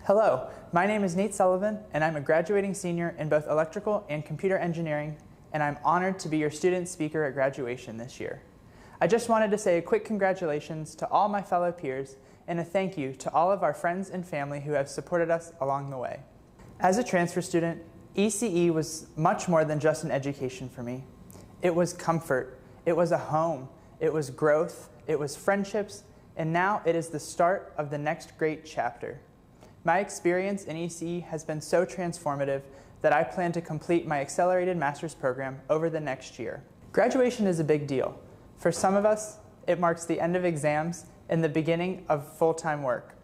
Hello, my name is Nate Sullivan, and I'm a graduating senior in both electrical and computer engineering, and I'm honored to be your student speaker at graduation this year. I just wanted to say a quick congratulations to all my fellow peers and a thank you to all of our friends and family who have supported us along the way. As a transfer student, ECE was much more than just an education for me. It was comfort, it was a home, it was growth, it was friendships, and now it is the start of the next great chapter. My experience in ECE has been so transformative that I plan to complete my accelerated master's program over the next year. Graduation is a big deal. For some of us, it marks the end of exams and the beginning of full-time work.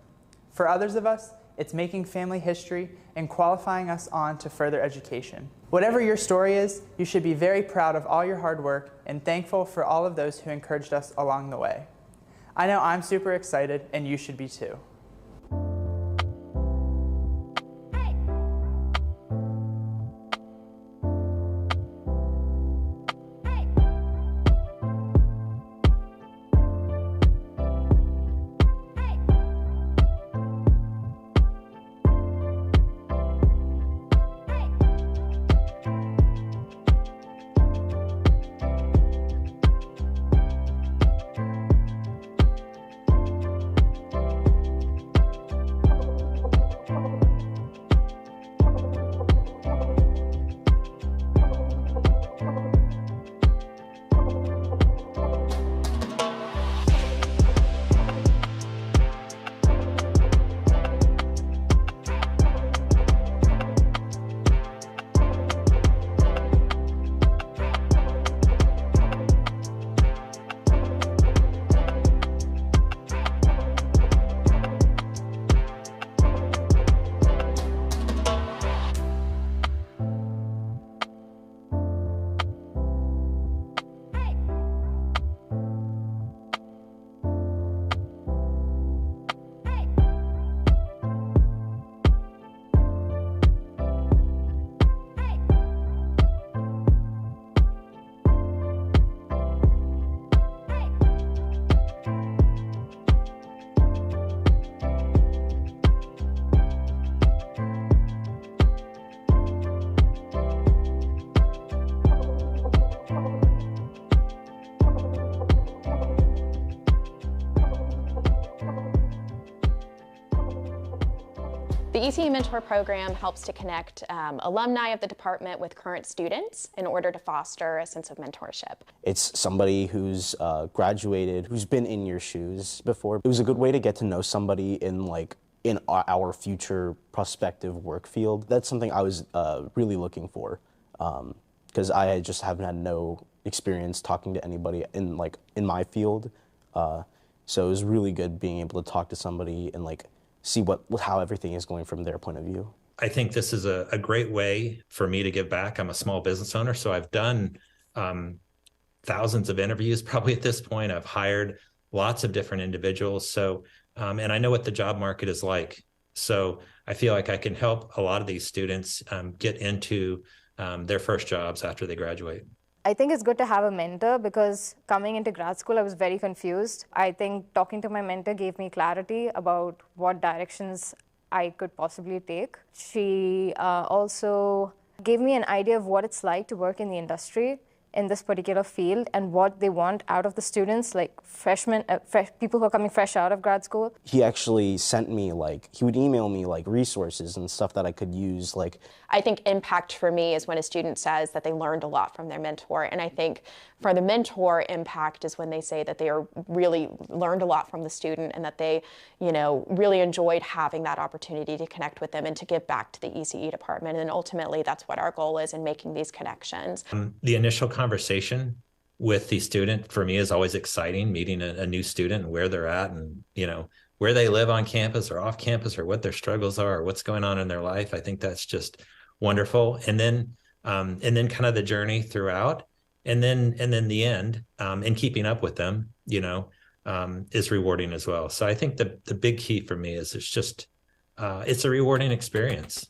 For others of us, it's making family history and qualifying us on to further education. Whatever your story is, you should be very proud of all your hard work and thankful for all of those who encouraged us along the way. I know I'm super excited, and you should be too. The ECE Mentor Program helps to connect alumni of the department with current students in order to foster a sense of mentorship. It's somebody who's graduated, who's been in your shoes before. It was a good way to get to know somebody in our future prospective work field. That's something I was really looking for, because I just haven't had no experience talking to anybody in my field. So it was really good being able to talk to somebody and see how everything is going from their point of view. I think this is a great way for me to give back. I'm a small business owner, so I've done thousands of interviews probably at this point. I've hired lots of different individuals. So, and I know what the job market is like. So I feel like I can help a lot of these students get into their first jobs after they graduate. I think it's good to have a mentor because coming into grad school, I was very confused. I think talking to my mentor gave me clarity about what directions I could possibly take. She also gave me an idea of what it's like to work in the industry in this particular field and what they want out of the students, like freshmen, people who are coming fresh out of grad school. He actually sent me, he would email me resources and stuff that I could use. I think impact for me is when a student says that they learned a lot from their mentor. And I think for the mentor, impact is when they say that they are really learned a lot from the student and that they, really enjoyed having that opportunity to connect with them and to give back to the ECE department. And ultimately, that's what our goal is in making these connections. The initial conversation with the student for me is always exciting, meeting a new student and where they're at and, where they live on campus or off campus or what their struggles are or what's going on in their life. I think that's just wonderful. And then kind of the journey throughout and then the end and keeping up with them, is rewarding as well. So I think the big key for me is it's a rewarding experience.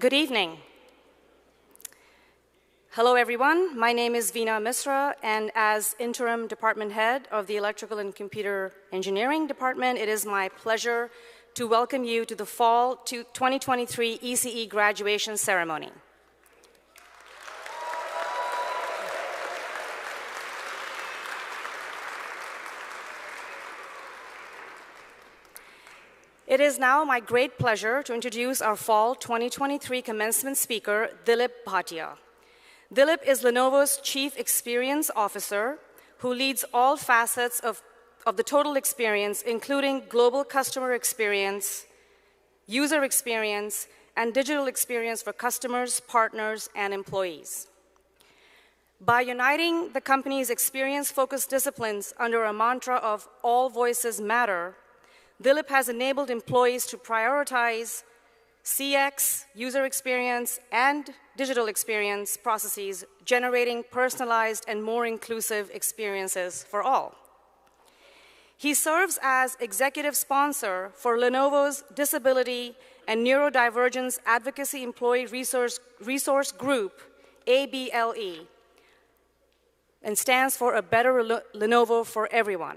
Good evening. Hello, everyone. My name is Veena Misra, and as interim department head of the Electrical and Computer Engineering Department, it is my pleasure to welcome you to the Fall 2023 ECE graduation ceremony. It is now my great pleasure to introduce our Fall 2023 commencement speaker, Dilip Bhatia. Dilip is Lenovo's Chief Experience Officer, who leads all facets of the total experience, including global customer experience, user experience, and digital experience for customers, partners, and employees. By uniting the company's experience-focused disciplines under a mantra of all voices matter, Dilip has enabled employees to prioritize CX, user experience, and digital experience processes, generating personalized and more inclusive experiences for all. He serves as executive sponsor for Lenovo's Disability and Neurodivergence Advocacy Employee Resource Group, ABLE, and stands for A Better Lenovo for Everyone.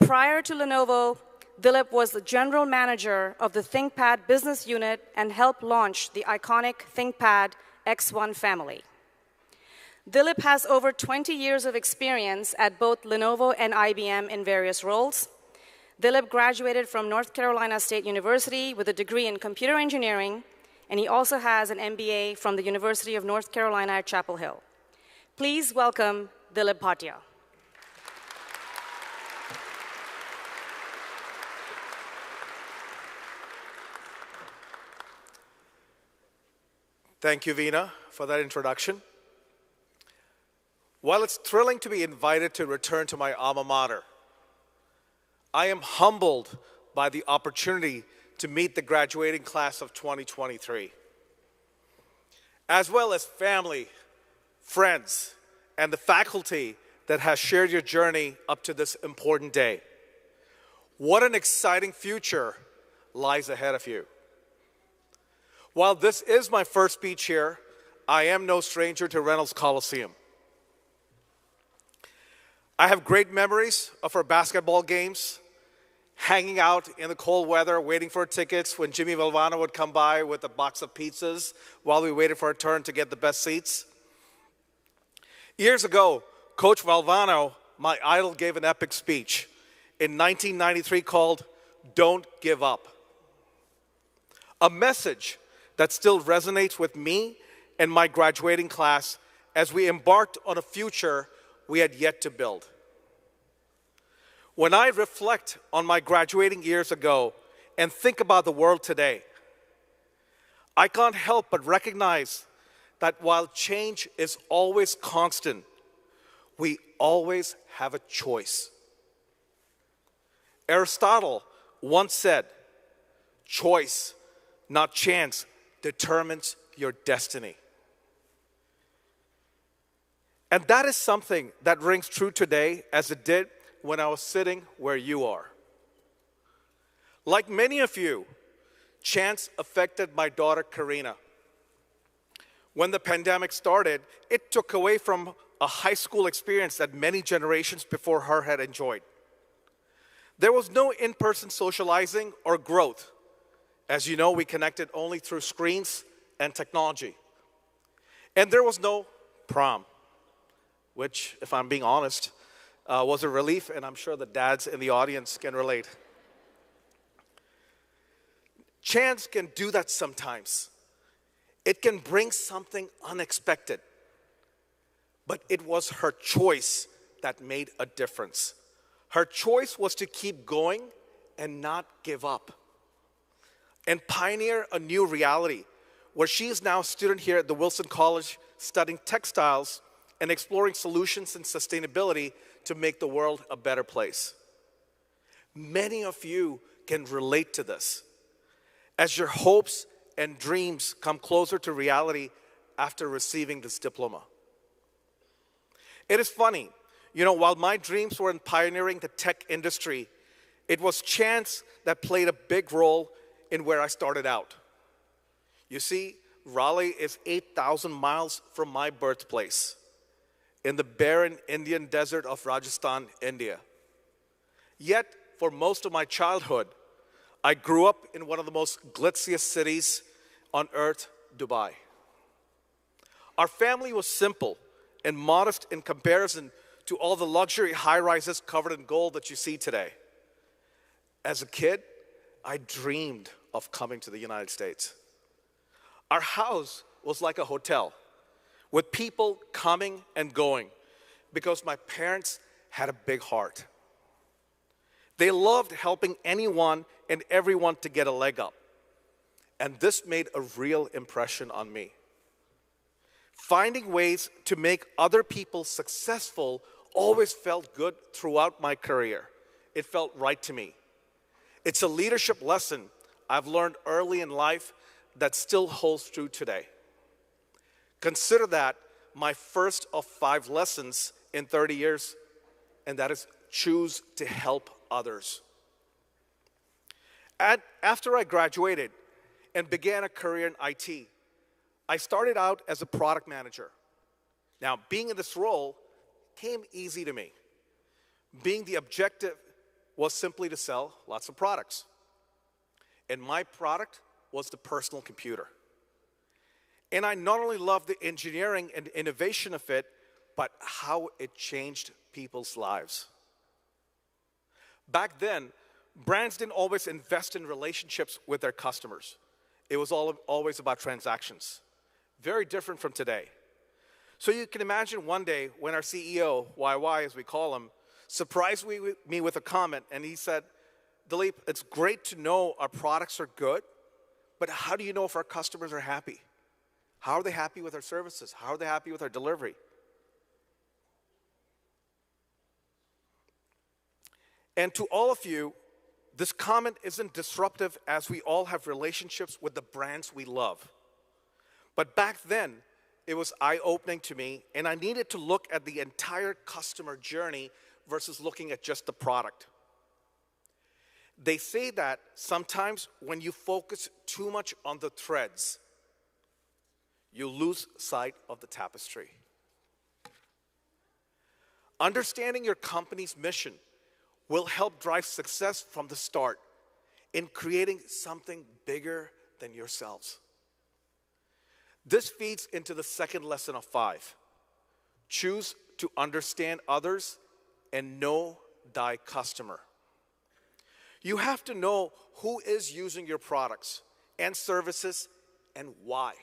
Prior to Lenovo, Dilip was the general manager of the ThinkPad business unit and helped launch the iconic ThinkPad X1 family. Dilip has over 20 years of experience at both Lenovo and IBM in various roles. Dilip graduated from North Carolina State University with a degree in computer engineering, and he also has an MBA from the University of North Carolina at Chapel Hill. Please welcome Dilip Bhatia. Thank you, Veena, for that introduction. While it's thrilling to be invited to return to my alma mater, I am humbled by the opportunity to meet the graduating class of 2023, as well as family, friends, and the faculty that has shared your journey up to this important day. What an exciting future lies ahead of you. While this is my first speech here, I am no stranger to Reynolds Coliseum. I have great memories of our basketball games, hanging out in the cold weather, waiting for tickets when Jimmy Valvano would come by with a box of pizzas while we waited for our turn to get the best seats. Years ago, Coach Valvano, my idol, gave an epic speech in 1993 called "Don't Give Up." A message that still resonates with me and my graduating class as we embarked on a future we had yet to build. When I reflect on my graduating years ago and think about the world today, I can't help but recognize that while change is always constant, we always have a choice. Aristotle once said, "Choice, not chance, determines your destiny." And that is something that rings true today as it did when I was sitting where you are. Like many of you, chance affected my daughter Karina. When the pandemic started, it took away from a high school experience that many generations before her had enjoyed. There was no in-person socializing or growth. As you know, we connected only through screens and technology. And there was no prom, which, if I'm being honest, was a relief, and I'm sure the dads in the audience can relate. Chance can do that sometimes. It can bring something unexpected. But it was her choice that made a difference. Her choice was to keep going and not give up, and pioneer a new reality where she is now a student here at the Wilson College studying textiles and exploring solutions and sustainability to make the world a better place. Many of you can relate to this as your hopes and dreams come closer to reality after receiving this diploma. It is funny, while my dreams were in pioneering the tech industry, it was chance that played a big role in where I started out. You see, Raleigh is 8,000 miles from my birthplace in the barren Indian desert of Rajasthan, India. Yet, for most of my childhood, I grew up in one of the most glitziest cities on earth, Dubai. Our family was simple and modest in comparison to all the luxury high-rises covered in gold that you see today. As a kid, I dreamed of coming to the United States. Our house was like a hotel with people coming and going because my parents had a big heart. They loved helping anyone and everyone to get a leg up. And this made a real impression on me. Finding ways to make other people successful always felt good throughout my career. It felt right to me. It's a leadership lesson I've learned early in life that still holds true today. Consider that my first of 5 lessons in 30 years, and that is choose to help others. After I graduated and began a career in IT, I started out as a product manager. Now, being in this role came easy to me. Being the objective was simply to sell lots of products. And my product was the personal computer. And I not only loved the engineering and innovation of it, but how it changed people's lives. Back then, brands didn't always invest in relationships with their customers. It was always about transactions. Very different from today. So you can imagine one day when our CEO, YY as we call him, surprised me with a comment, and he said, Dilip, it's great to know our products are good, but how do you know if our customers are happy? How are they happy with our services? How are they happy with our delivery? And to all of you, this comment isn't disruptive as we all have relationships with the brands we love. But back then, it was eye-opening to me, and I needed to look at the entire customer journey versus looking at just the product. They say that sometimes when you focus too much on the threads, you lose sight of the tapestry. Understanding your company's mission will help drive success from the start in creating something bigger than yourselves. This feeds into the second lesson of 5. Choose to understand others and know thy customer. You have to know who is using your products and services and why.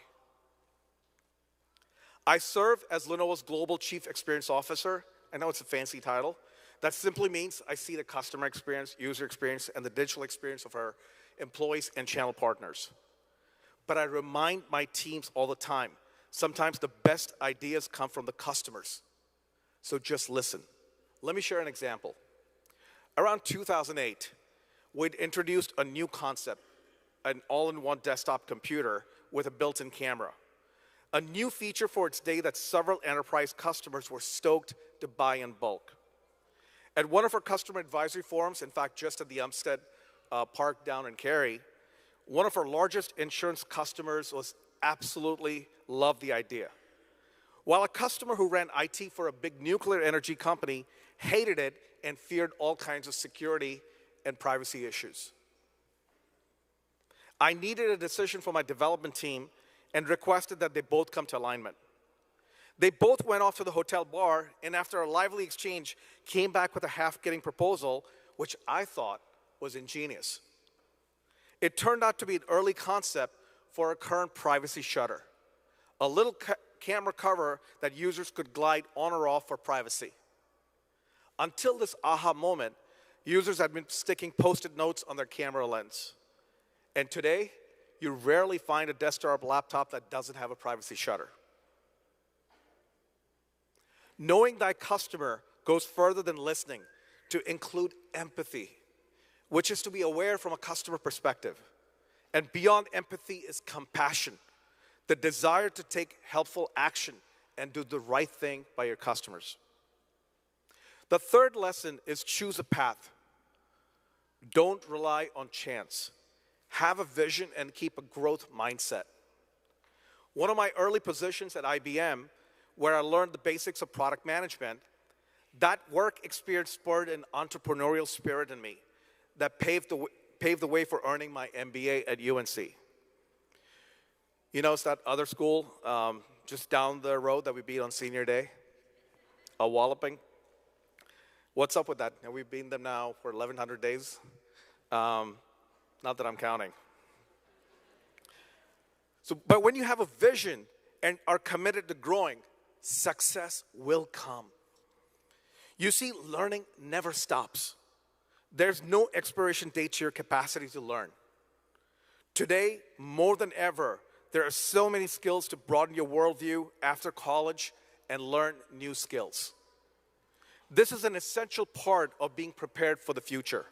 I serve as Lenovo's Global Chief Experience Officer. I know it's a fancy title. That simply means I see the customer experience, user experience, and the digital experience of our employees and channel partners. But I remind my teams all the time, sometimes the best ideas come from the customers. So just listen. Let me share an example. Around 2008, we'd introduced a new concept, an all-in-one desktop computer with a built-in camera. A new feature for its day that several enterprise customers were stoked to buy in bulk. At one of our customer advisory forums, in fact, just at the Umstead Park down in Cary, one of our largest insurance customers was absolutely loved the idea. While a customer who ran IT for a big nuclear energy company hated it and feared all kinds of security and privacy issues. I needed a decision from my development team and requested that they both come to alignment. They both went off to the hotel bar, and after a lively exchange, came back with a half-kidding proposal, which I thought was ingenious. It turned out to be an early concept for a current privacy shutter, a little camera cover that users could glide on or off for privacy. Until this aha moment, users had been sticking Post-it notes on their camera lens. And today, you rarely find a desktop laptop that doesn't have a privacy shutter. Knowing thy customer goes further than listening to include empathy, which is to be aware from a customer perspective. And beyond empathy is compassion, the desire to take helpful action and do the right thing by your customers. The third lesson is choose a path. Don't rely on chance. Have a vision and keep a growth mindset. One of my early positions at IBM, where I learned the basics of product management, that work experience spurred an entrepreneurial spirit in me that paved the way for earning my MBA at UNC. You know, it's that other school just down the road that we beat on senior day, a walloping. What's up with that? And we've beaten them now for 1,100 days. Not that I'm counting. But when you have a vision and are committed to growing, success will come. You see, learning never stops. There's no expiration date to your capacity to learn. Today, more than ever, there are so many skills to broaden your worldview after college and learn new skills. This is an essential part of being prepared for the future.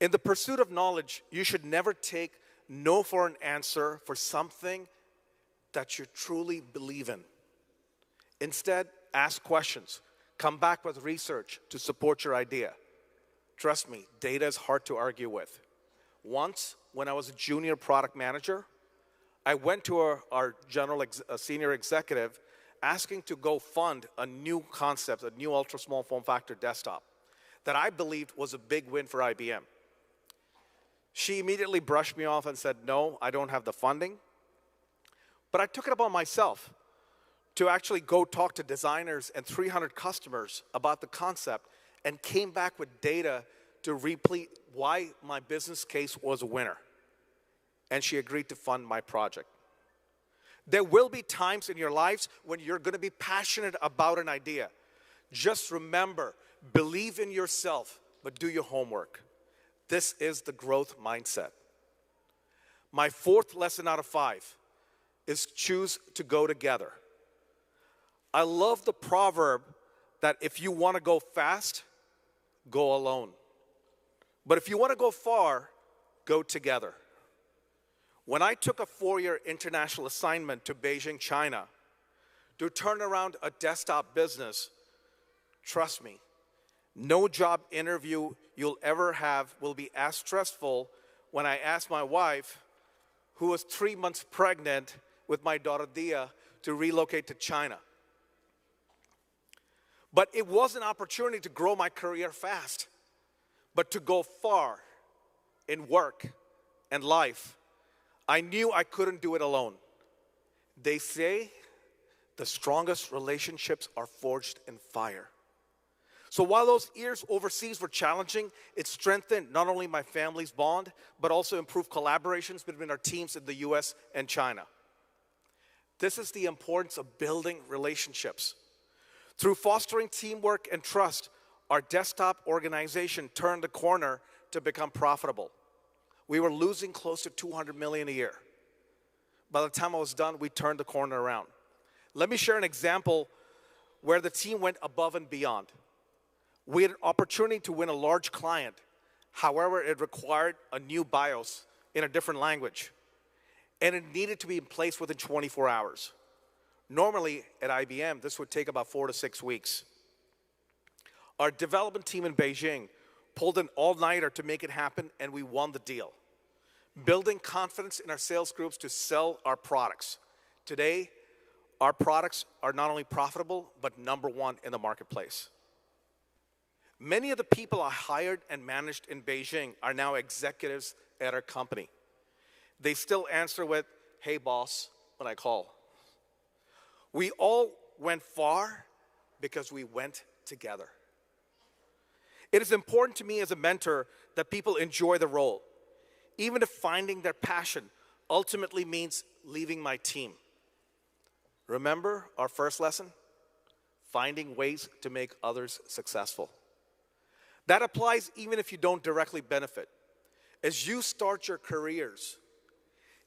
In the pursuit of knowledge, you should never take no for an answer for something that you truly believe in. Instead, ask questions. Come back with research to support your idea. Trust me, data is hard to argue with. Once, when I was a junior product manager, I went to our senior executive asking to go fund a new concept, a new ultra small form factor desktop that I believed was a big win for IBM. She immediately brushed me off and said, no, I don't have the funding. But I took it upon myself to actually go talk to designers and 300 customers about the concept and came back with data to replete why my business case was a winner. And she agreed to fund my project. There will be times in your lives when you're going to be passionate about an idea. Just remember, believe in yourself, but do your homework. This is the growth mindset. My fourth lesson out of 5 is choose to go together. I love the proverb that if you want to go fast, go alone. But if you want to go far, go together. When I took a 4-year international assignment to Beijing, China, to turn around a desktop business, trust me, no job interview you'll ever have will be as stressful when I asked my wife, who was 3 months pregnant with my daughter Dia, to relocate to China. But it was an opportunity to grow my career fast, but to go far in work and life. I knew I couldn't do it alone. They say the strongest relationships are forged in fire. So while those years overseas were challenging, it strengthened not only my family's bond, but also improved collaborations between our teams in the US and China. This is the importance of building relationships. Through fostering teamwork and trust, our desktop organization turned the corner to become profitable. We were losing close to $200 million a year. By the time I was done, we turned the corner around. Let me share an example where the team went above and beyond. We had an opportunity to win a large client. However, it required a new BIOS in a different language. And it needed to be in place within 24 hours. Normally, at IBM, this would take about 4 to 6 weeks. Our development team in Beijing pulled an all-nighter to make it happen, and we won the deal. Building confidence in our sales groups to sell our products. Today, our products are not only profitable, but #1 in the marketplace. Many of the people I hired and managed in Beijing are now executives at our company. They still answer with, "Hey boss," when I call. We all went far because we went together. It is important to me as a mentor that people enjoy the role, even if finding their passion ultimately means leaving my team. Remember our first lesson? Finding ways to make others successful. That applies even if you don't directly benefit. As you start your careers,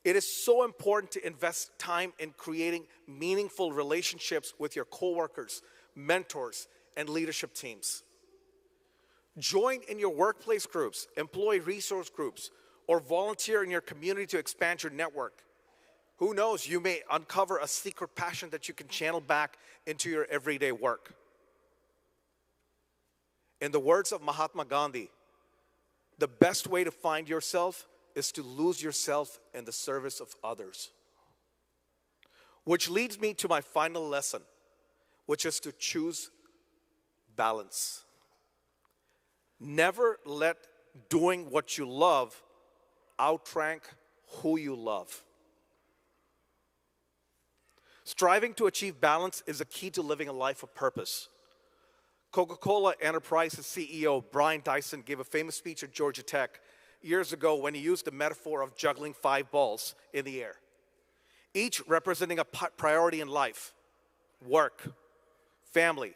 it is so important to invest time in creating meaningful relationships with your coworkers, mentors, and leadership teams. Join in your workplace groups, employee resource groups, or volunteer in your community to expand your network. Who knows, you may uncover a secret passion that you can channel back into your everyday work. In the words of Mahatma Gandhi, the best way to find yourself is to lose yourself in the service of others. Which leads me to my final lesson, which is to choose balance. Never let doing what you love outrank who you love. Striving to achieve balance is a key to living a life of purpose. Coca-Cola Enterprises CEO Brian Dyson gave a famous speech at Georgia Tech years ago when he used the metaphor of juggling 5 balls in the air, each representing a priority in life: work, family,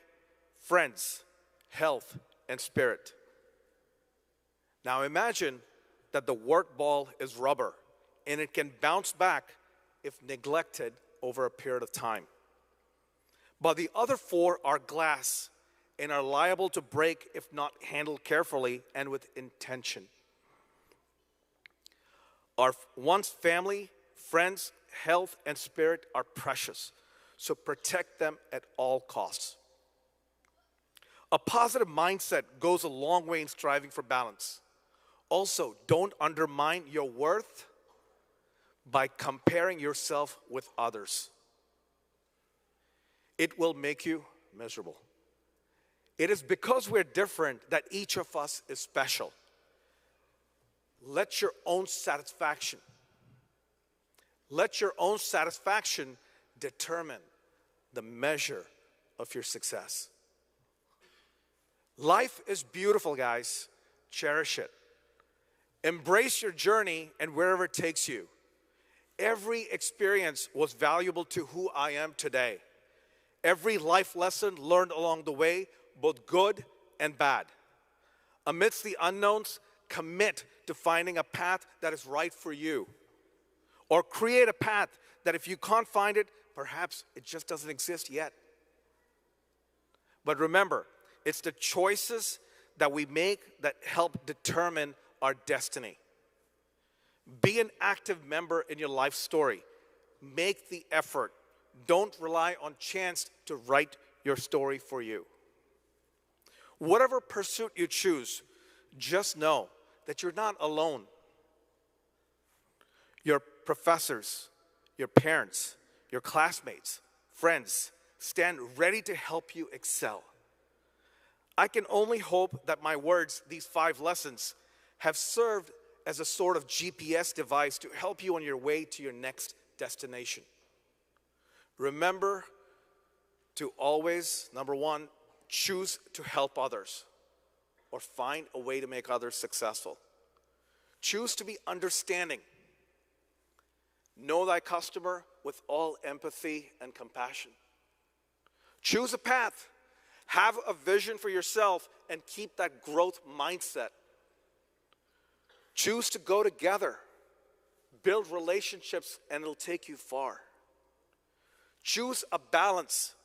friends, health, and spirit. Now imagine that the work ball is rubber and it can bounce back if neglected over a period of time. But the other 4 are glass and are liable to break if not handled carefully and with intention. One's family, friends, health, and spirit are precious, so protect them at all costs. A positive mindset goes a long way in striving for balance. Also, don't undermine your worth by comparing yourself with others. It will make you miserable. It is because we're different that each of us is special. Let your own satisfaction determine the measure of your success. Life is beautiful, guys. Cherish it. Embrace your journey and wherever it takes you. Every experience was valuable to who I am today. Every life lesson learned along the way, both good and bad. Amidst the unknowns, commit to finding a path that is right for you. Or create a path that if you can't find it, perhaps it just doesn't exist yet. But remember, it's the choices that we make that help determine our destiny. Be an active member in your life story. Make the effort. Don't rely on chance to write your story for you. Whatever pursuit you choose, just know that you're not alone. Your professors, your parents, your classmates, friends stand ready to help you excel. I can only hope that my words, these 5 lessons, have served as a sort of GPS device to help you on your way to your next destination. Remember to always, number 1, choose to help others or find a way to make others successful. Choose to be understanding. Know thy customer with all empathy and compassion. Choose a path. Have a vision for yourself and keep that growth mindset. Choose to go together. Build relationships and it'll take you far. Choose a balance.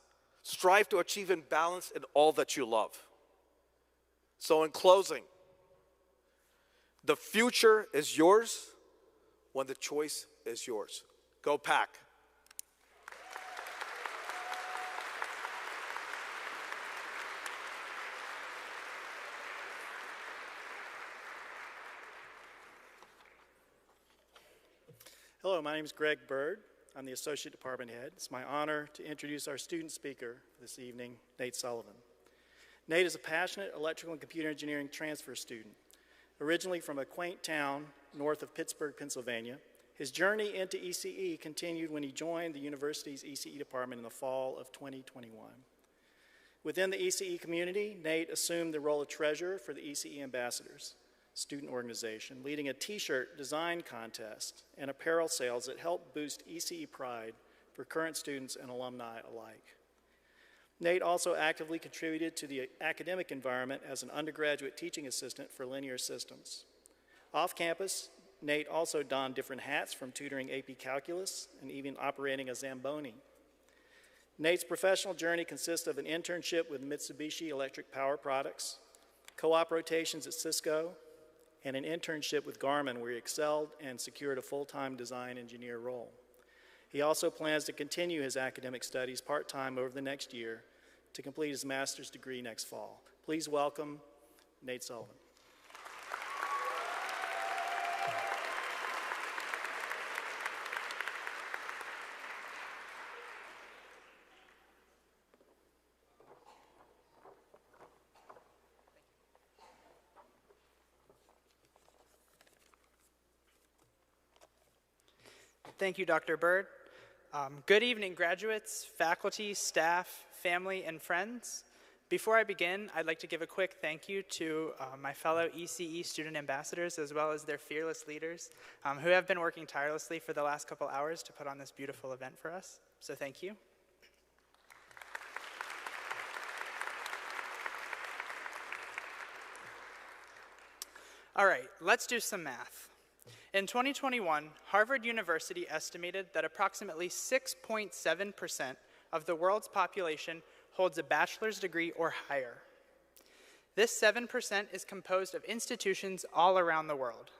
Strive to achieve in balance in all that you love. So in closing, the future is yours when the choice is yours. Go Pack. Hello, my name is Greg Bird. I'm the Associate Department Head. It's my honor to introduce our student speaker this evening, Nate Sullivan. Nate is a passionate electrical and computer engineering transfer student. Originally from a quaint town north of Pittsburgh, Pennsylvania, his journey into ECE continued when he joined the university's ECE department in the fall of 2021. Within the ECE community, Nate assumed the role of treasurer for the ECE Ambassadors student organization, leading a t-shirt design contest and apparel sales that helped boost ECE pride for current students and alumni alike. Nate also actively contributed to the academic environment as an undergraduate teaching assistant for linear systems. Off campus, Nate also donned different hats, from tutoring AP Calculus and even operating a Zamboni. Nate's professional journey consists of an internship with Mitsubishi Electric Power Products, co-op rotations at Cisco, and an internship with Garmin where he excelled and secured a full-time design engineer role. He also plans to continue his academic studies part-time over the next year to complete his master's degree next fall. Please welcome Nate Sullivan. Thank you, Dr. Bird. Good evening, graduates, faculty, staff, family, and friends. Before I begin, I'd like to give a quick thank you to my fellow ECE student ambassadors, as well as their fearless leaders, who have been working tirelessly for the last couple hours to put on this beautiful event for us. So thank you. All right, let's do some math. In 2021, Harvard University estimated that approximately 6.7% of the world's population holds a bachelor's degree or higher. This 7% is composed of institutions all around the world.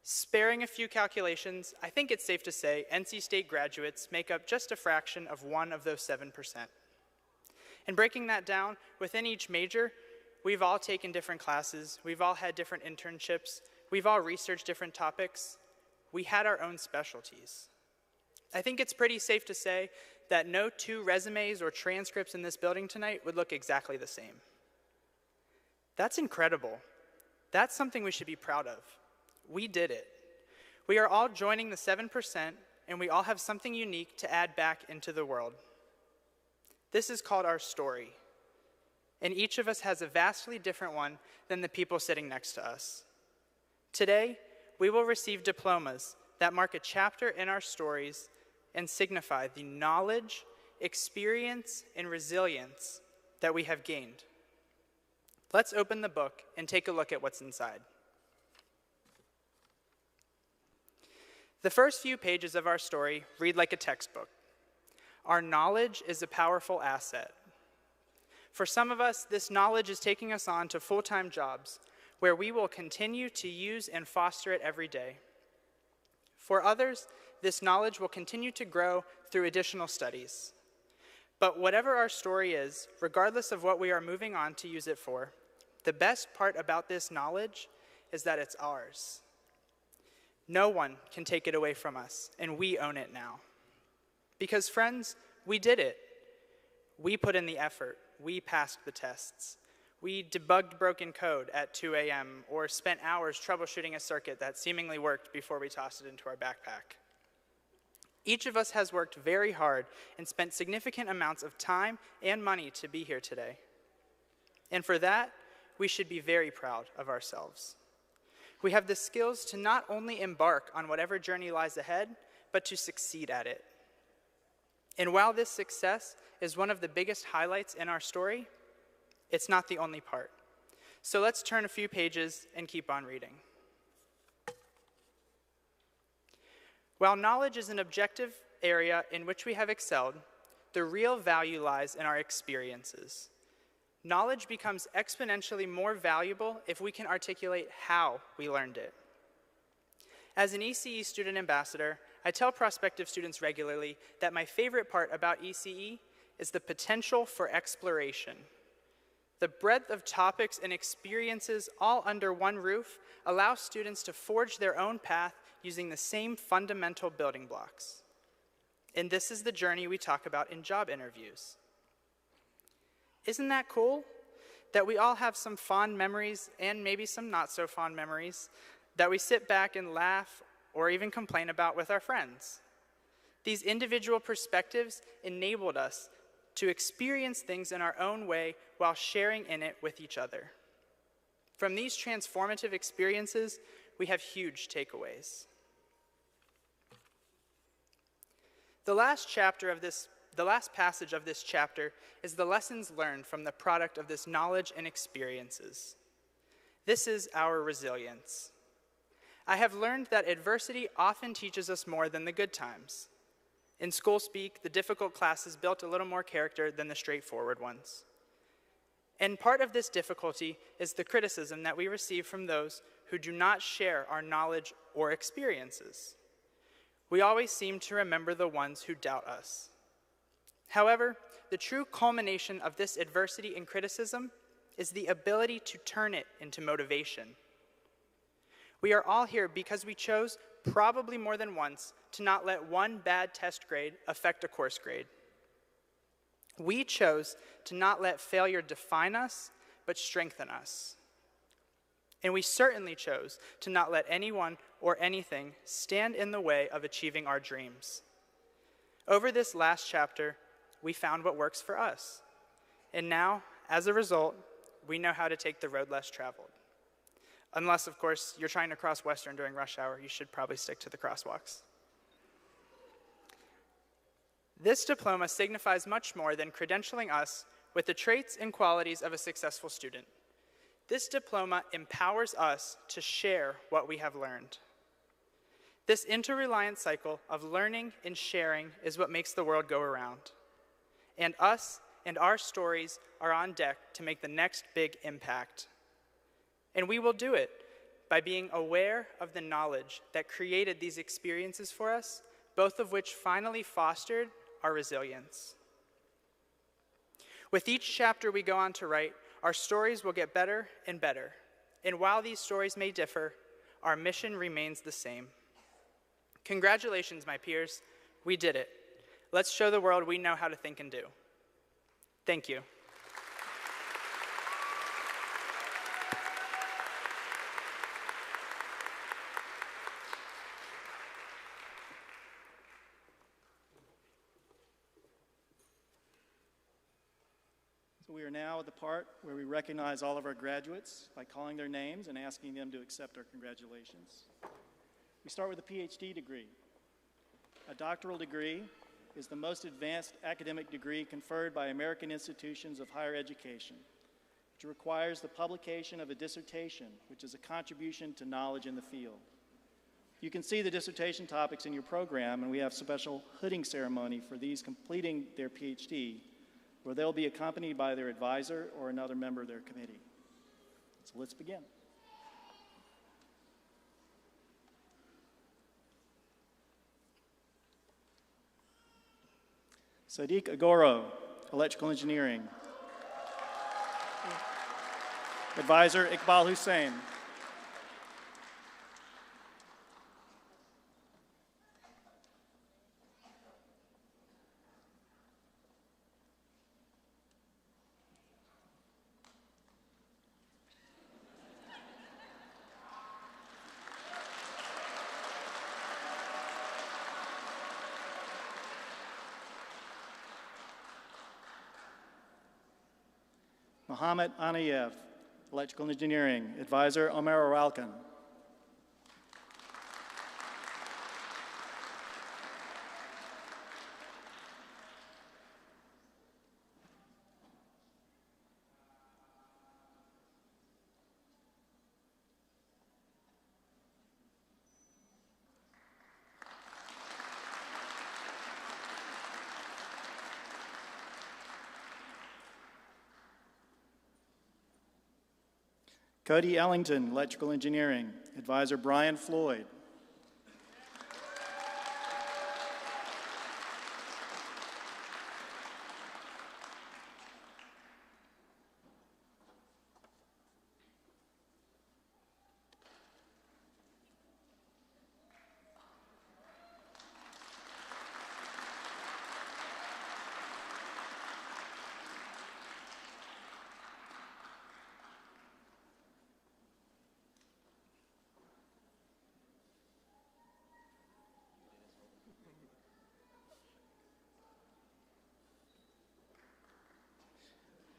Sparing a few calculations, I think it's safe to say NC State graduates make up just a fraction of one of those 7%. And breaking that down, within each major, we've all taken different classes, we've all had different internships, we've all researched different topics, we had our own specialties. I think it's pretty safe to say that no two resumes or transcripts in this building tonight would look exactly the same. That's incredible. That's something we should be proud of. We did it. We are all joining the 7%, and we all have something unique to add back into the world. This is called our story, and each of us has a vastly different one than the people sitting next to us. Today, we will receive diplomas that mark a chapter in our stories and signify the knowledge, experience, and resilience that we have gained. Let's open the book and take a look at what's inside. The first few pages of our story read like a textbook. Our knowledge is a powerful asset. For some of us, this knowledge is taking us on to full-time jobs where we will continue to use and foster it every day. For others, this knowledge will continue to grow through additional studies. But whatever our story is, regardless of what we are moving on to use it for, the best part about this knowledge is that it's ours. No one can take it away from us, and we own it now. Because friends, we did it. We put in the effort. We passed the tests. We debugged broken code at 2 a.m. or spent hours troubleshooting a circuit that seemingly worked before we tossed it into our backpack. Each of us has worked very hard and spent significant amounts of time and money to be here today. And for that, we should be very proud of ourselves. We have the skills to not only embark on whatever journey lies ahead, but to succeed at it. And while this success is one of the biggest highlights in our story, it's not the only part. So let's turn a few pages and keep on reading. While knowledge is an objective area in which we have excelled, the real value lies in our experiences. Knowledge becomes exponentially more valuable if we can articulate how we learned it. As an ECE student ambassador, I tell prospective students regularly that my favorite part about ECE is the potential for exploration. The breadth of topics and experiences all under one roof allows students to forge their own path using the same fundamental building blocks. And this is the journey we talk about in job interviews. Isn't that cool? That we all have some fond memories and maybe some not so fond memories that we sit back and laugh or even complain about with our friends. These individual perspectives enabled us to experience things in our own way while sharing in it with each other. From these transformative experiences, we have huge takeaways. The last passage of this chapter is the lessons learned from the product of this knowledge and experiences. This is our resilience. I have learned that adversity often teaches us more than the good times. In school speak, the difficult classes built a little more character than the straightforward ones. And part of this difficulty is the criticism that we receive from those who do not share our knowledge or experiences. We always seem to remember the ones who doubt us. However, the true culmination of this adversity and criticism is the ability to turn it into motivation. We are all here because we chose, probably more than once, to not let one bad test grade affect a course grade. We chose to not let failure define us, but strengthen us. And we certainly chose to not let anyone or anything stand in the way of achieving our dreams. Over this last chapter, we found what works for us. And now, as a result, we know how to take the road less traveled. Unless, of course, you're trying to cross Western during rush hour, you should probably stick to the crosswalks. This diploma signifies much more than credentialing us with the traits and qualities of a successful student. This diploma empowers us to share what we have learned. This interreliant cycle of learning and sharing is what makes the world go around. And us and our stories are on deck to make the next big impact. And we will do it by being aware of the knowledge that created these experiences for us, both of which finally fostered our resilience. With each chapter we go on to write, our stories will get better and better. And while these stories may differ, our mission remains the same. Congratulations, my peers. We did it. Let's show the world we know how to think and do. Thank you. So we are now at the part where we recognize all of our graduates by calling their names and asking them to accept our congratulations. We start with a PhD degree. A doctoral degree is the most advanced academic degree conferred by American institutions of higher education, which requires the publication of a dissertation, which is a contribution to knowledge in the field. You can see the dissertation topics in your program, and we have a special hooding ceremony for these completing their PhD, where they'll be accompanied by their advisor or another member of their committee. So let's begin. Sadiq Agoro, Electrical Engineering. Advisor Iqbal Hussain. Mohammed Anayev, Electrical Engineering. Advisor Omer Oralkan. Cody Ellington, Electrical Engineering. Advisor Brian Floyd.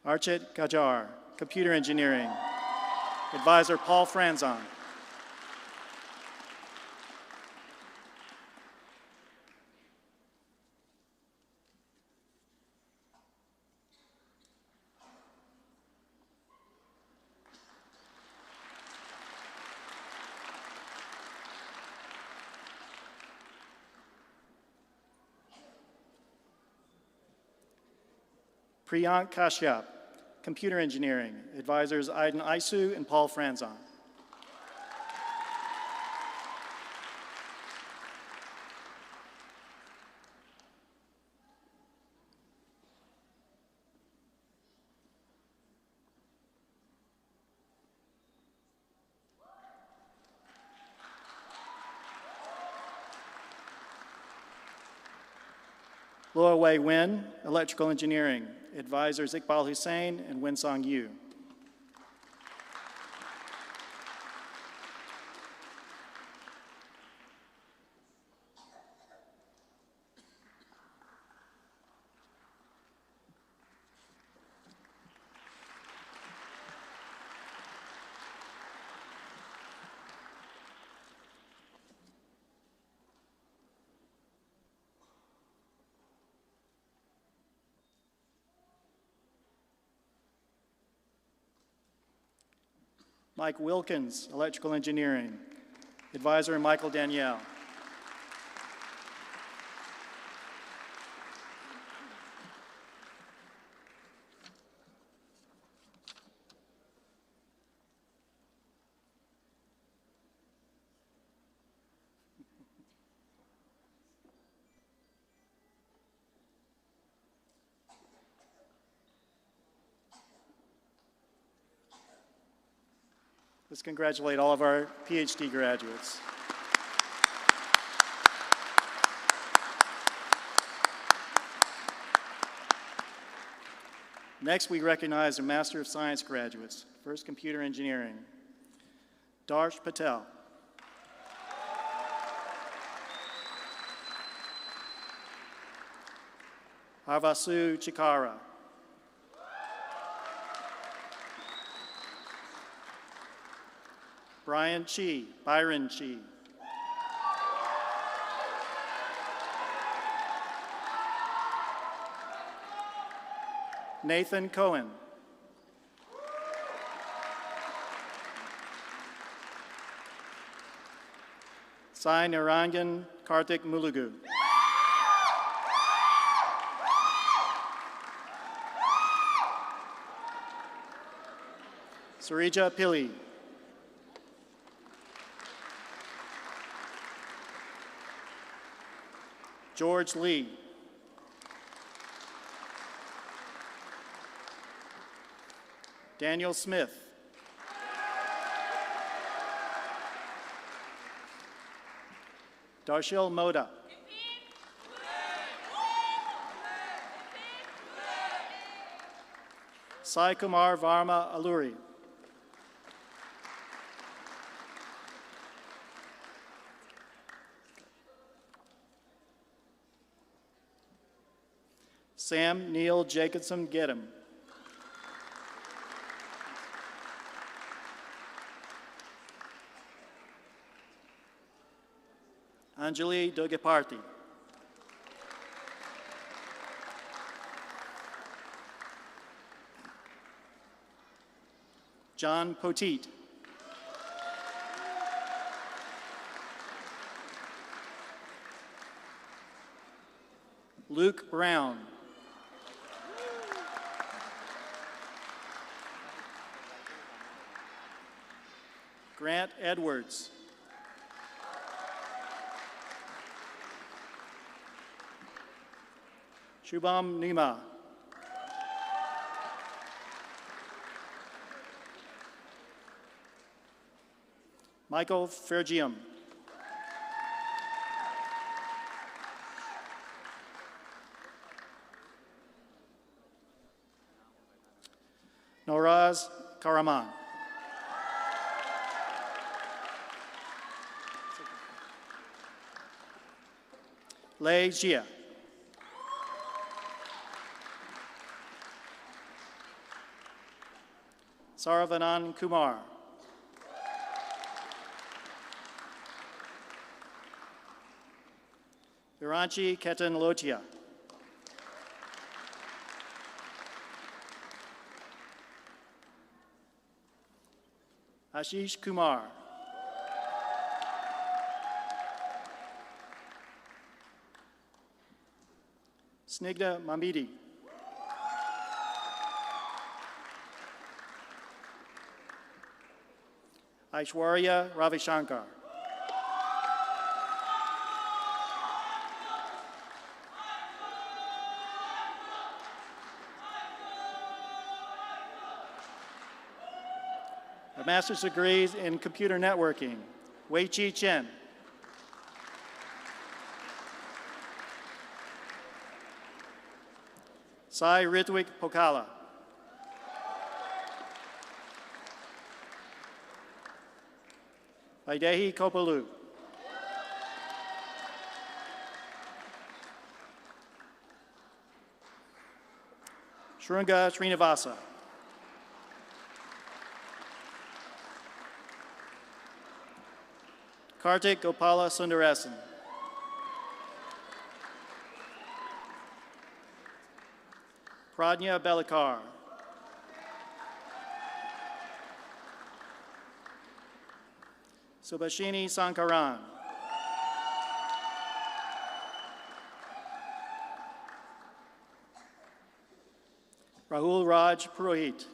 Archit Gajar, Computer Engineering. Advisor Paul Franzon. Priyank Kashyap, Computer Engineering. Advisors Aiden Isu and Paul Franzon. Loa Wei Win, Electrical Engineering. Advisors Iqbal Hussain and Winsong Yu. Mike Wilkins, Electrical Engineering. Advisor, Michael Danielle. Let's congratulate all of our PhD graduates. Next, we recognize our Master of Science graduates. First, Computer Engineering. Darsh Patel. Harvasu Chikara. Byron Chi. Nathan Cohen. Sai Narangan Karthik Mulugu. Sarija Pillai. George Lee. Daniel Smith. Darshil Moda. Sai Kumar Varma Alluri. Sam Neil Jacobson Gedham. Anjali Dogeparti. John Poteet. Luke Brown. Grant Edwards. Shubham Nima. Michael Fergium. Noraz Karaman. Lei Jia. Saravanan Kumar. Viranchi Ketan Lotia. Ashish Kumar. Snigdha Mamidi. Aishwarya Ravishankar. A master's degrees in computer networking, Wei Chi Chen. Sai Ritwik Pokala. Vaidehi Kopalu. Shrunga Srinivasa. Kartik Gopala Sundarasan. Pradnya Belikar. Subhashini Sankaran. Rahul Raj Purohit.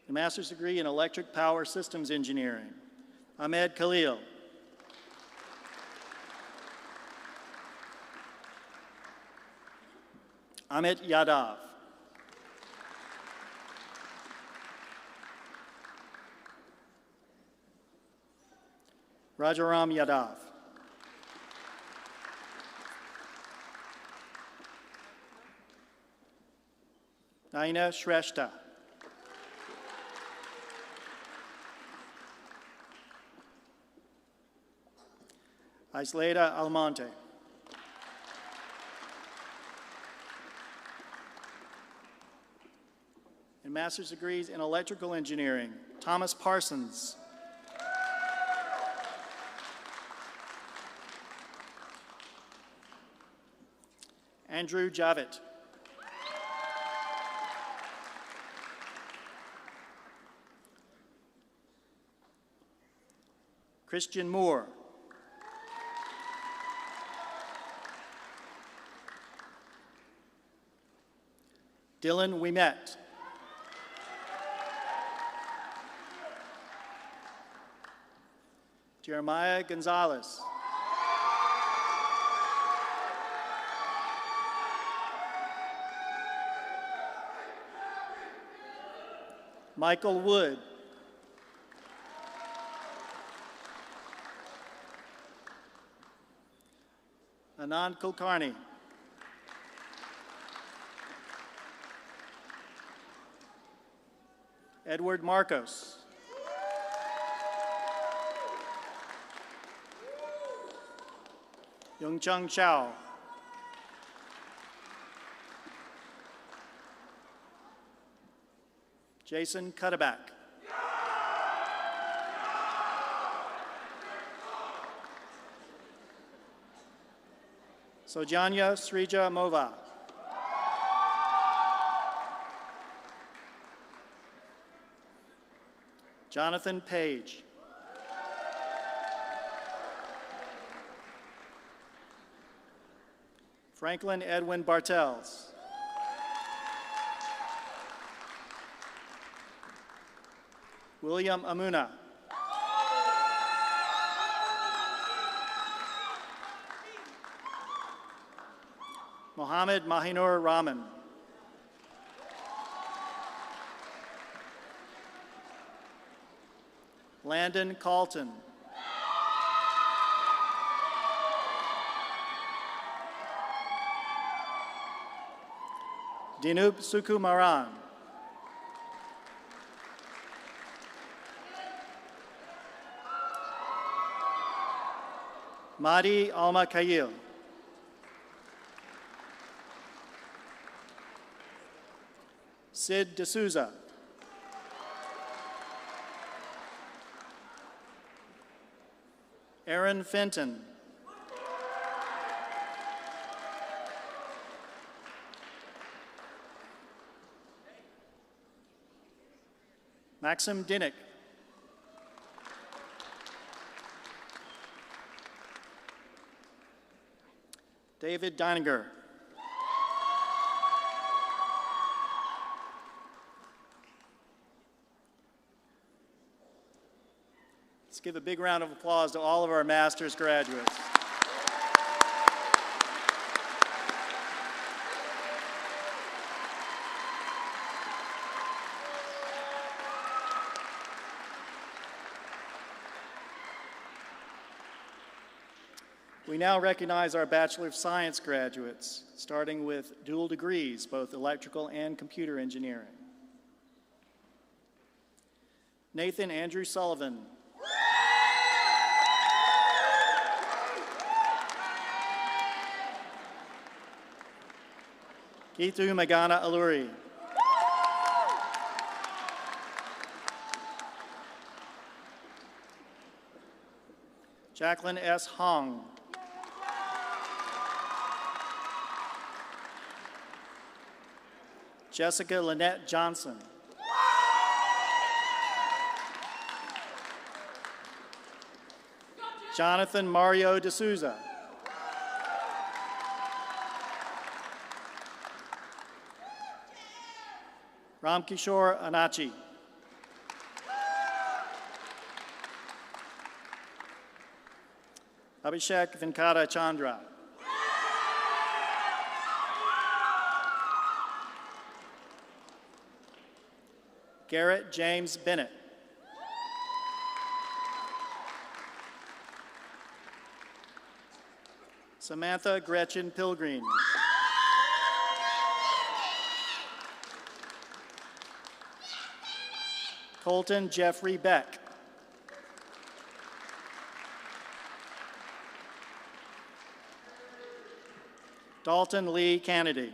A master's degree in electric power systems engineering, Ahmed Khalil. Amit Yadav. Rajaram Yadav. Naina Shrestha. Isleta Almonte. And master's degrees in electrical engineering, Thomas Parsons. Andrew Javit. Christian Moore. Dylan Wimet. Jeremiah Gonzalez. Michael Wood. Anand Kulkarni. Edward Marcos. Yongchung Chow. Jason Cutterback. Sojanya Srija Mova. Jonathan Page. Franklin Edwin Bartels. William Amuna. Mohammed Mahinur Rahman. Landon Calton. Dinup Sukumaran. Madi Alma Kayil. Sid D'Souza. Aaron Fenton. Maxim Dinnick. David Deininger. Let's give a big round of applause to all of our master's graduates. We now recognize our Bachelor of Science graduates, starting with dual degrees, both electrical and computer engineering. Nathan Andrew Sullivan. Gitu Magana Aluri. Jacqueline S. Hong. Jessica Lynette Johnson. Jonathan Mario D'Souza. Ramkishore Anachi. Abhishek Venkata Chandra. Garrett James Bennett. Samantha Gretchen Pilgreen. Colton Jeffrey Beck. Dalton Lee Kennedy.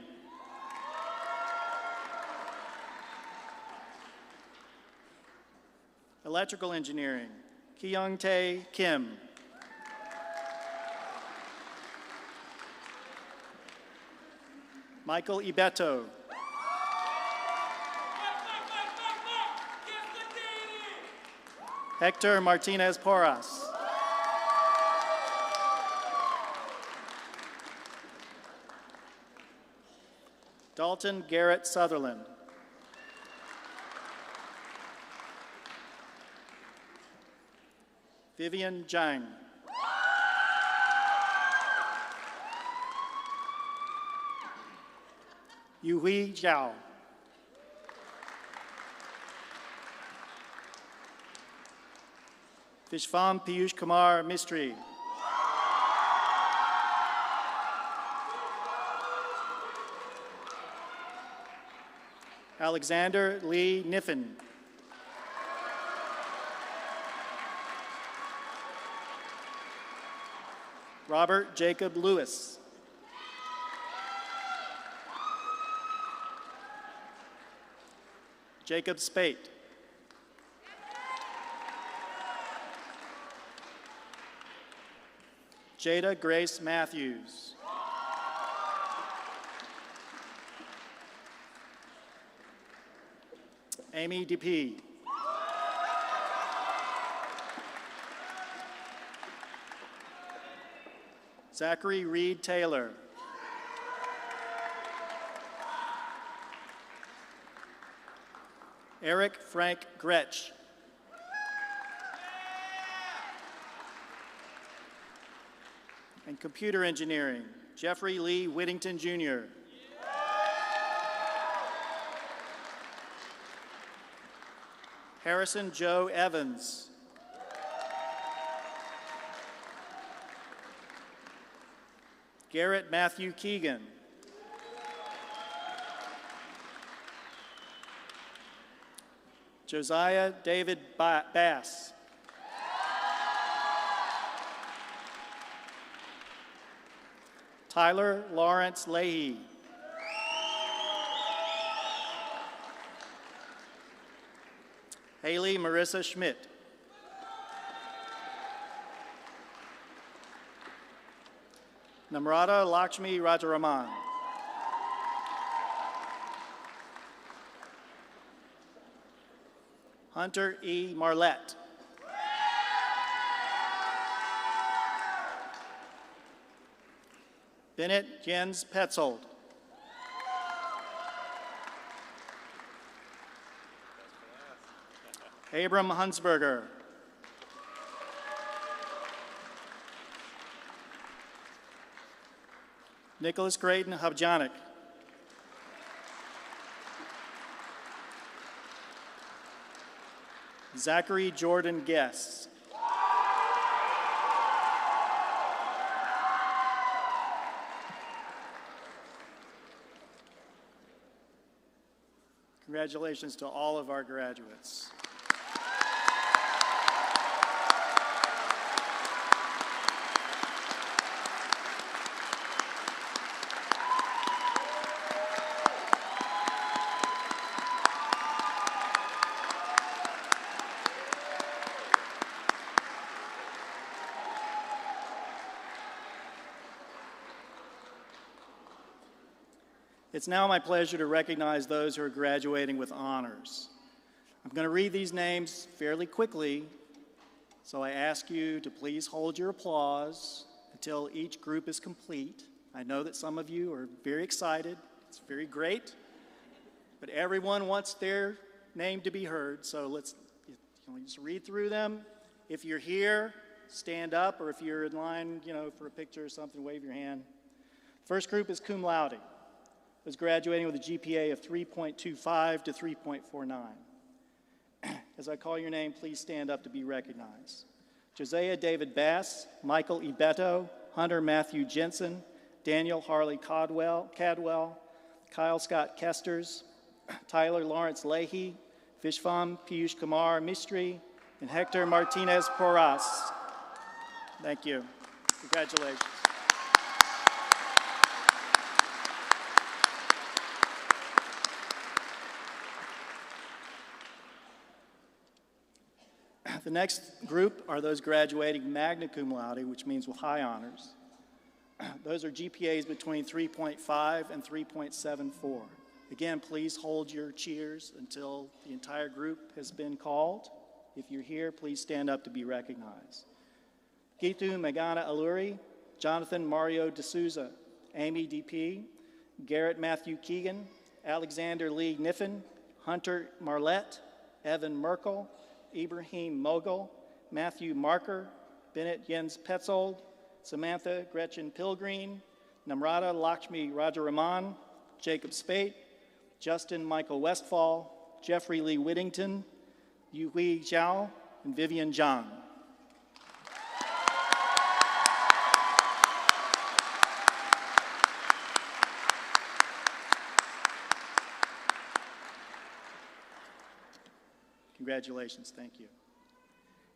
Electrical Engineering, Kyung Tae Kim. Michael Ibeto. Hector Martinez Porras. Dalton Garrett Sutherland. Vivian Zhang. Yuhui Zhao. Vishvam Piyush Kumar Mistry. Alexander Lee Niffen. Robert Jacob Lewis. Jacob Spate. Jada Grace Matthews. Amy DeP. Zachary Reed Taylor. Eric Frank Gretsch. And Computer Engineering, Jeffrey Lee Whittington Jr. Harrison Joe Evans. Garrett Matthew Keegan. Josiah David Bass. Tyler Lawrence Leahy. Haley Marissa Schmidt. Namrata Lakshmi Rajaraman. Hunter E. Marlette. Bennett Jens Petzold. Abram Hunsberger. Nicholas Creighton Hubjanic. Zachary Jordan Guest. Congratulations to all of our graduates. It's now my pleasure to recognize those who are graduating with honors. I'm going to read these names fairly quickly, so I ask you to please hold your applause until each group is complete. I know that some of you are very excited. It's very great, but everyone wants their name to be heard, so let's just read through them. If you're here, stand up, or if you're in line, for a picture or something, wave your hand. First group is cum laude. Was graduating with a GPA of 3.25 to 3.49. As I call your name, please stand up to be recognized. Josiah David Bass, Michael Ibeto, Hunter Matthew Jensen, Daniel Harley Cadwell, Kyle Scott Kesters, Tyler Lawrence Leahy, Vishvam Piyush Kumar Mistry, and Hector Martinez Porras. Thank you. Congratulations. The next group are those graduating magna cum laude, which means with high honors. Those are GPAs between 3.5 and 3.74. Again, please hold your cheers until the entire group has been called. If you're here, please stand up to be recognized. Gitu Magana Aluri, Jonathan Mario D'Souza, Amy DP, Garrett Matthew Keegan, Alexander Lee Niffen, Hunter Marlette, Evan Merkel, Ibrahim Mogul, Matthew Marker, Bennett Jens Petzold, Samantha Gretchen Pilgreen, Namrata Lakshmi Rajaraman, Jacob Spate, Justin Michael Westfall, Jeffrey Lee Whittington, Yui Zhao, and Vivian Zhang. Congratulations, thank you.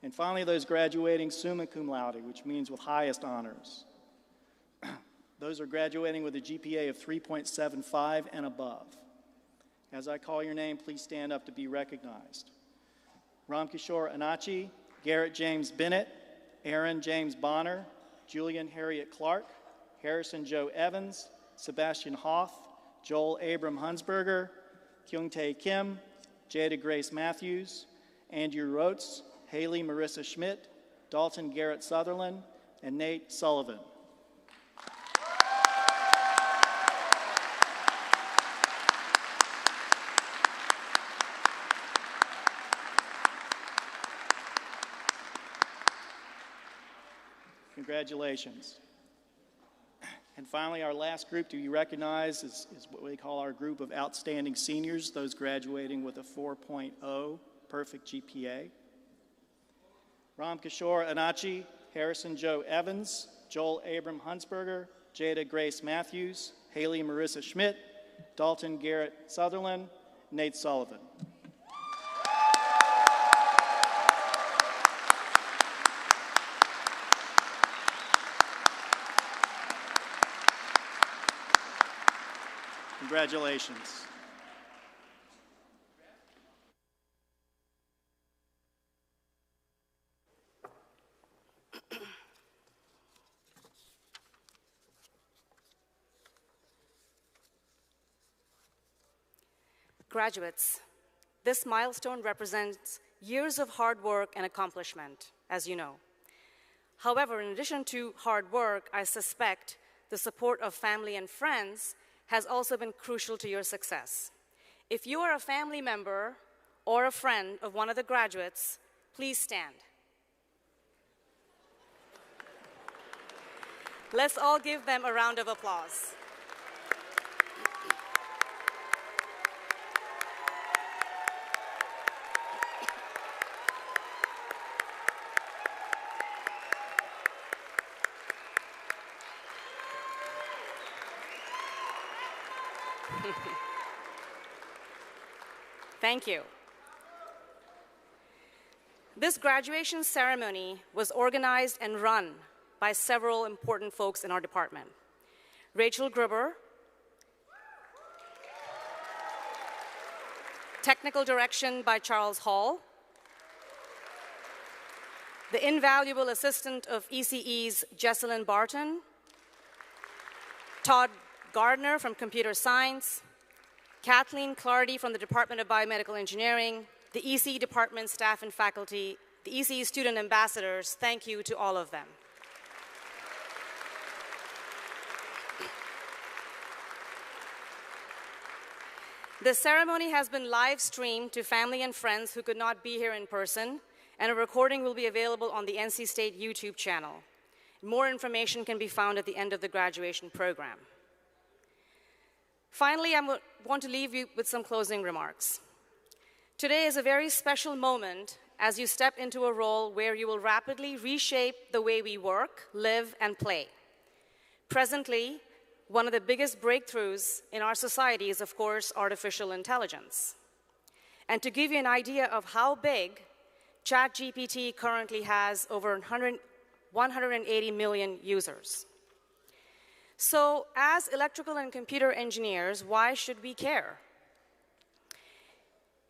And finally, those graduating summa cum laude, which means with highest honors. Those are graduating with a GPA of 3.75 and above. As I call your name, please stand up to be recognized. Ramkishore Anachi, Garrett James Bennett, Aaron James Bonner, Julian Harriet Clark, Harrison Joe Evans, Sebastian Hoff, Joel Abram Hunsberger, Kyung-tae Kim, Jada Grace Matthews, Andrew Rotes, Haley Marissa Schmidt, Dalton Garrett Sutherland, and Nate Sullivan. Congratulations. And finally, our last group to be recognized is what we call our group of outstanding seniors, those graduating with a 4.0 perfect GPA. Ram Kishore Anachi, Harrison Joe Evans, Joel Abram Hunsberger, Jada Grace Matthews, Haley Marissa Schmidt, Dalton Garrett Sutherland, Nate Sullivan. Congratulations. Graduates, this milestone represents years of hard work and accomplishment, as you know. However, in addition to hard work, I suspect the support of family and friends has also been crucial to your success. If you are a family member or a friend of one of the graduates, please stand. Let's all give them a round of applause. Thank you. This graduation ceremony was organized and run by several important folks in our department. Rachel Gruber, technical direction by Charles Hall, the invaluable assistant of ECE's Jesselyn Barton, Todd Gardner from Computer Science, Kathleen Clardy from the Department of Biomedical Engineering, the ECE department staff and faculty, the ECE student ambassadors, thank you to all of them. The ceremony has been live streamed to family and friends who could not be here in person, and a recording will be available on the NC State YouTube channel. More information can be found at the end of the graduation program. Finally, I want to leave you with some closing remarks. Today is a very special moment as you step into a role where you will rapidly reshape the way we work, live, and play. Presently, one of the biggest breakthroughs in our society is, of course, artificial intelligence. And to give you an idea of how big, ChatGPT currently has over 180 million users. So, as electrical and computer engineers, why should we care?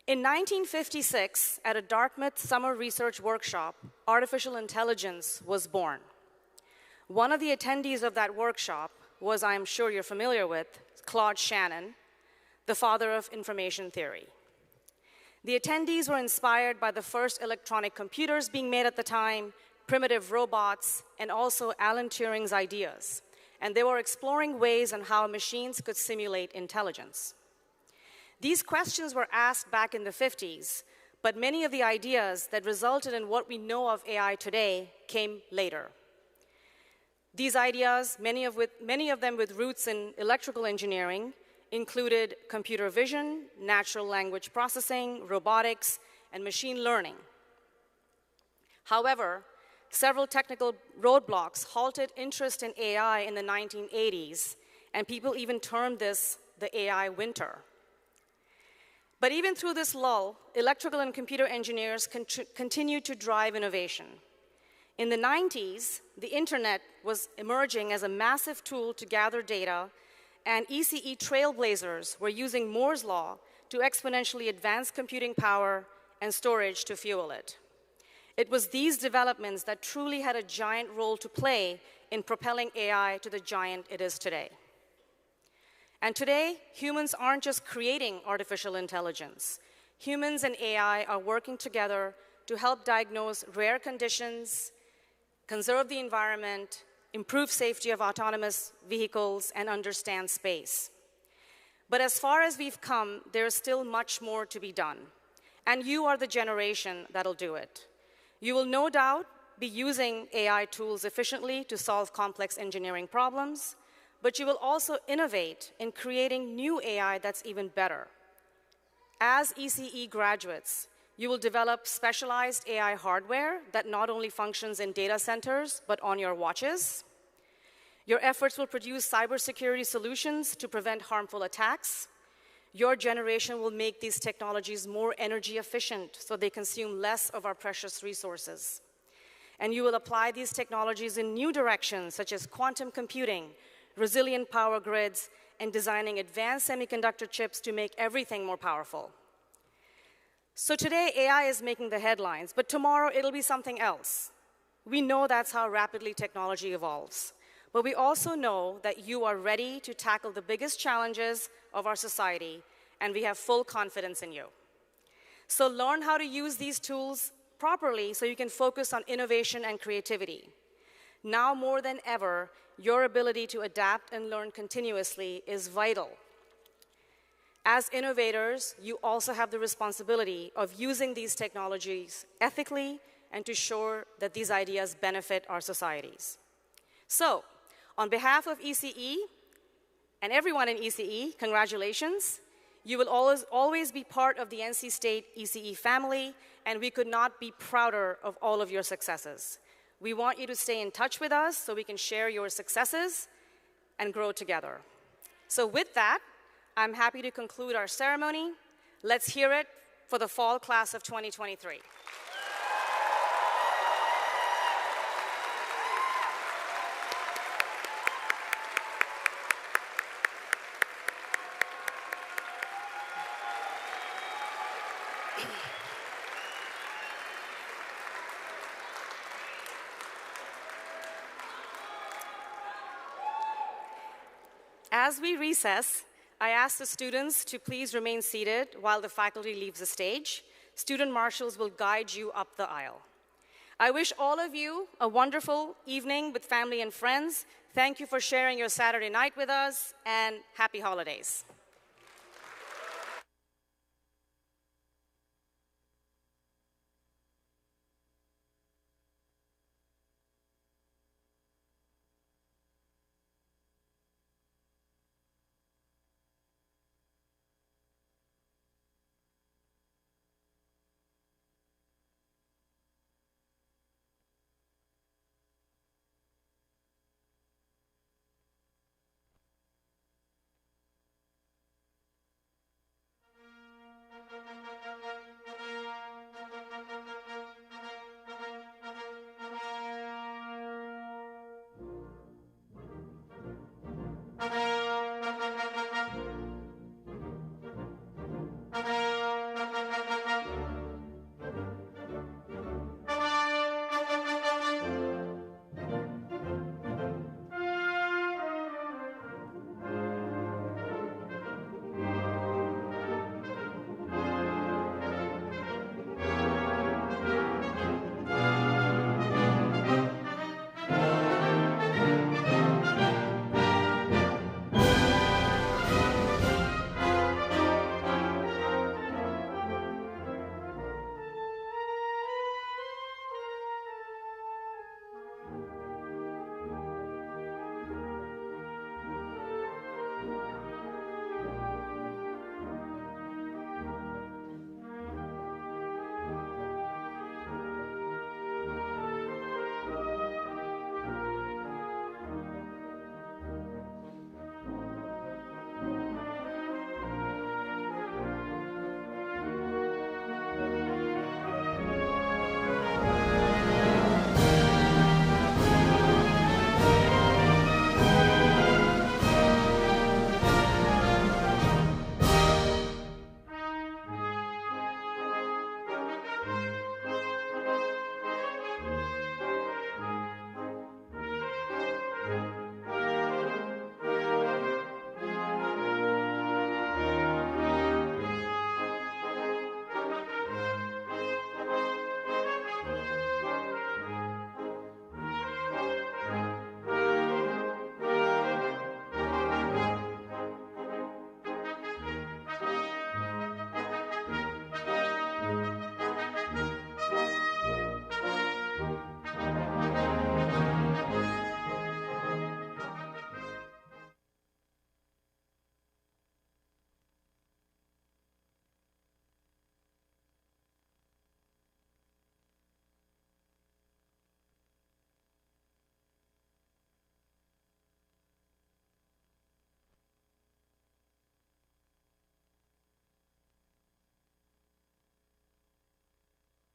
In 1956, at a Dartmouth summer research workshop, artificial intelligence was born. One of the attendees of that workshop was, I'm sure you're familiar with, Claude Shannon, the father of information theory. The attendees were inspired by the first electronic computers being made at the time, primitive robots, and also Alan Turing's ideas. And they were exploring ways on how machines could simulate intelligence. These questions were asked back in the 50s, but many of the ideas that resulted in what we know of AI today came later. These ideas, many of them with roots in electrical engineering, included computer vision, natural language processing, robotics, and machine learning. However, several technical roadblocks halted interest in AI in the 1980s, and people even termed this the AI winter. But even through this lull, electrical and computer engineers continued to drive innovation. In the 90s, the internet was emerging as a massive tool to gather data, and ECE trailblazers were using Moore's law to exponentially advance computing power and storage to fuel it. It was these developments that truly had a giant role to play in propelling AI to the giant it is today. And today, humans aren't just creating artificial intelligence. Humans and AI are working together to help diagnose rare conditions, conserve the environment, improve safety of autonomous vehicles, and understand space. But as far as we've come, there's still much more to be done. And you are the generation that'll do it. You will no doubt be using AI tools efficiently to solve complex engineering problems, but you will also innovate in creating new AI that's even better. As ECE graduates, you will develop specialized AI hardware that not only functions in data centers, but on your watches. Your efforts will produce cybersecurity solutions to prevent harmful attacks. Your generation will make these technologies more energy efficient so they consume less of our precious resources. And you will apply these technologies in new directions, such as quantum computing, resilient power grids, and designing advanced semiconductor chips to make everything more powerful. So today, AI is making the headlines, but tomorrow it'll be something else. We know that's how rapidly technology evolves. But we also know that you are ready to tackle the biggest challenges of our society, and we have full confidence in you. So learn how to use these tools properly so you can focus on innovation and creativity. Now more than ever, your ability to adapt and learn continuously is vital. As innovators, you also have the responsibility of using these technologies ethically and to ensure that these ideas benefit our societies. So, on behalf of ECE and everyone in ECE, congratulations. You will always be part of the NC State ECE family, and we could not be prouder of all of your successes. We want you to stay in touch with us so we can share your successes and grow together. So with that, I'm happy to conclude our ceremony. Let's hear it for the fall class of 2023. as we recess, I ask the students to please remain seated while the faculty leaves the stage. Student marshals will guide you up the aisle. I wish all of you a wonderful evening with family and friends. Thank you for sharing your Saturday night with us, and happy holidays.